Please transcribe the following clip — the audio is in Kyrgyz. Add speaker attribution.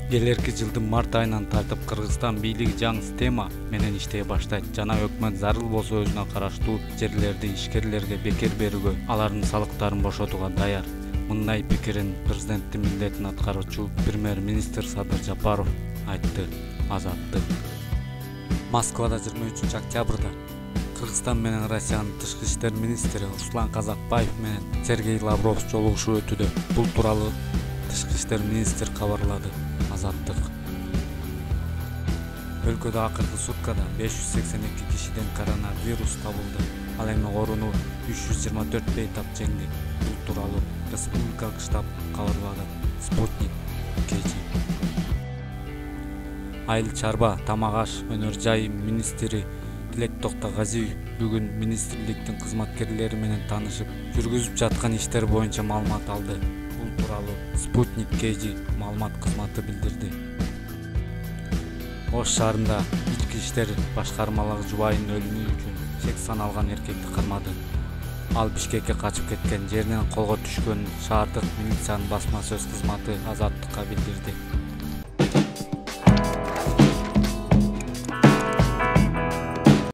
Speaker 1: Келерки жылдын март айынан тартып Кыргызстан бийлиги жаңы система менен иштей баштайт. Жана өкмөт зарыл болсо өзүнө караштуу жерлерди ишкерлерге бекер берүүгө, алардын салыктарын бошотууга даяр. Мындай пикирин президенттин милдетин аткаруучу премьер-министр Садыр Жапаров айтты. Азаттык. Москвада 23 октябрда Кыргызстан менен Россиянын тышкы иштер министри Руслан Казакбаев менен Сергей Лавров жолугушуу өтүүдө. Бул тууралуу тышкы иштер министри кабарлады. Азаттык. Өлкөдө акыркы суткада 582 кишиден коронавирус табылды. Ал эми ооруну 324 бейтап жеңди. Бул тууралуу республикалык штаб кабарлады. Спутник кечи. Айыл чарба тамак аш өнөр жай министри Тилек Токтогазиев бүгүн министрликтин кызматкерлери менен таанышып, жүргүзүп жаткан иштер боюнча маалымат алды. Бул тууралуу Спутник кечи маалымат кызматы билдирди. Ош шаарында ички иштер башкармалыгы жубайынын өлүмү үчүн чек саналган эркекти кармады. Ал Бишкекке качып кеткен, жеринен колго түшкөнүн шаардык милициянын басма сөз кызматы Азаттыкка билдирди.